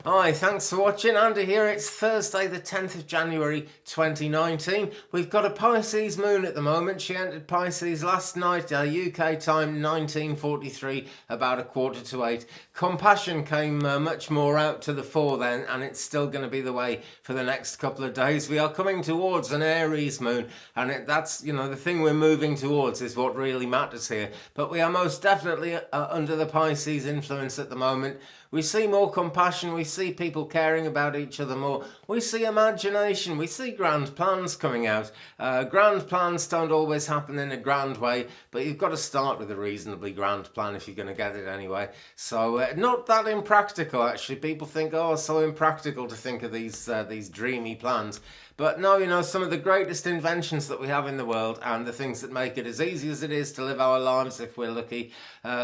Hi, thanks for watching. Andy here. It's Thursday the 10th of January 2019. We've got a Pisces moon at the moment. She entered Pisces last night, UK time 1943, about 7:45. Compassion came much more out to the fore then, and it's still going to be the way for the next couple of days. We are coming towards an Aries moon, and that's, the thing we're moving towards is what really matters here. But we are most definitely under the Pisces influence at the moment. We see more compassion, we see people caring about each other more, we see imagination, we see grand plans coming out. Grand plans don't always happen in a grand way, but you've got to start with a reasonably grand plan if you're going to get it anyway. So not that impractical actually. People think, oh, so impractical to think of these dreamy plans. But no, some of the greatest inventions that we have in the world and the things that make it as easy as it is to live our lives, if we're lucky,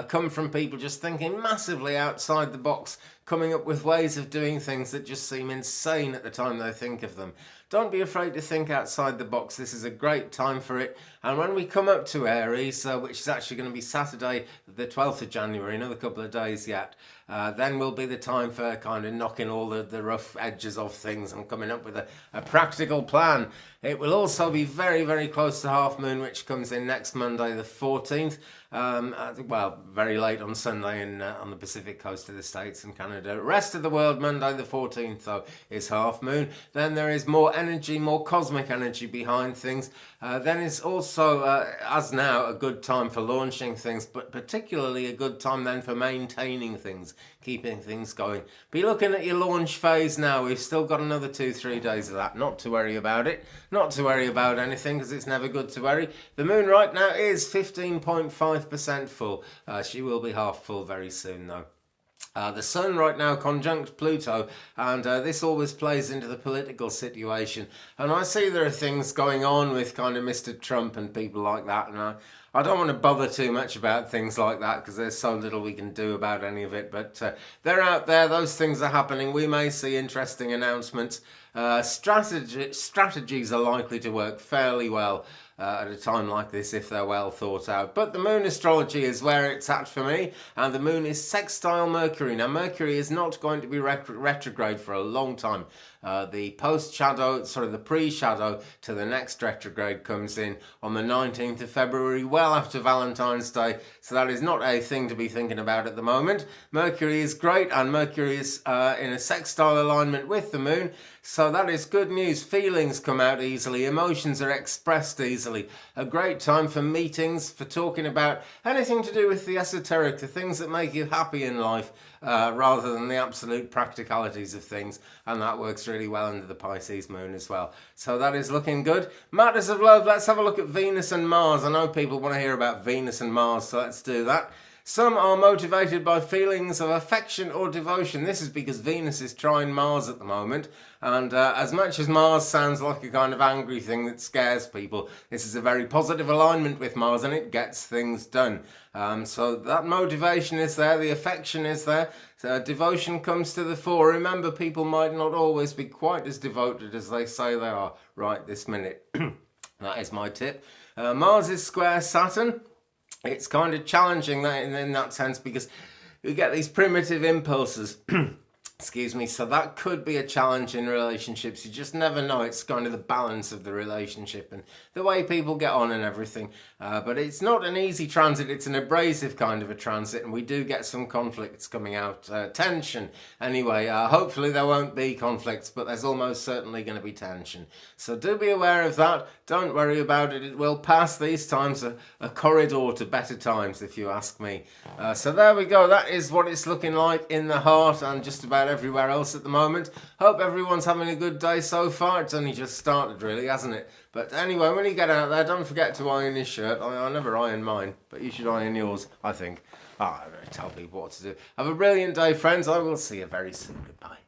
come from people just thinking massively outside the box, coming up with ways of doing things that just seem insane at the time they think of them. Don't be afraid to think outside the box. This is a great time for it. And when we come up to Aries, which is actually going to be Saturday, the 12th of January, another couple of days yet, then will be the time for kind of knocking all the rough edges off things and coming up with a practical plan. It will also be very, very close to half moon, which comes in next Monday, the 14th. Very late on Sunday on the Pacific coast of the States and Canada. Rest of the world, Monday the 14th, though, is half moon. Then there is more energy, more cosmic energy behind things. Then it's also, as now, a good time for launching things, but particularly a good time then for maintaining things, keeping things going. Be looking at your launch phase now. We've still got another 2-3 days of that. Not to worry about it. Not to worry about anything, because it's never good to worry. The moon right now is 15.5% full. She will be half full very soon, though. The Sun right now conjunct Pluto, and this always plays into the political situation. And I see there are things going on with kind of Mr. Trump and people like that, and I don't want to bother too much about things like that because there's so little we can do about any of it. But they're out there, those things are happening. We may see interesting announcements. Strategies are likely to work fairly well at a time like this if they're well thought out. But the Moon Astrology is where it's at for me, and the Moon is sextile Mercury. Now Mercury is not going to be retrograde for a long time. The post-shadow, the pre-shadow to the next retrograde comes in on the 19th of February, well after Valentine's Day, so that is not a thing to be thinking about at the moment. Mercury is great, and Mercury is in a sextile alignment with the Moon, so that is good news. Feelings come out easily, emotions are expressed easily. A great time for meetings, for talking about anything to do with the esoteric, the things that make you happy in life, rather than the absolute practicalities of things, and that works really well under the Pisces moon as well. So that is looking good. Matters of love, let's have a look at Venus and Mars. I know people want to hear about Venus and Mars, so let's do that. Some are motivated by feelings of affection or devotion. This is because Venus is trine Mars at the moment, and as much as Mars sounds like a kind of angry thing that scares people, this is a very positive alignment with Mars, and it gets things done. So that motivation is there, the affection is there, so devotion comes to the fore. Remember, people might not always be quite as devoted as they say they are right this minute. That is my tip. Mars is square Saturn. It's kind of challenging that in that sense because you get these primitive impulses. Excuse me, so that could be a challenge in relationships. You just never know. It's kind of the balance of the relationship and the way people get on and everything. But it's not an easy transit. It's an abrasive kind of a transit, and we do get some conflicts coming out. Tension. Anyway, hopefully there won't be conflicts, but there's almost certainly going to be tension. So do be aware of that. Don't worry about it. It will pass. These times a corridor to better times, if you ask me. So there we go. That is what it's looking like in the heart and just about everywhere else at the moment. Hope everyone's having a good day so far. It's only just started really, hasn't it? But anyway, when you get out there, don't forget to iron your shirt. I never iron mine, but you should iron yours, I think. I don't tell people what to do. Have a brilliant day, friends. I will see you very soon. Goodbye.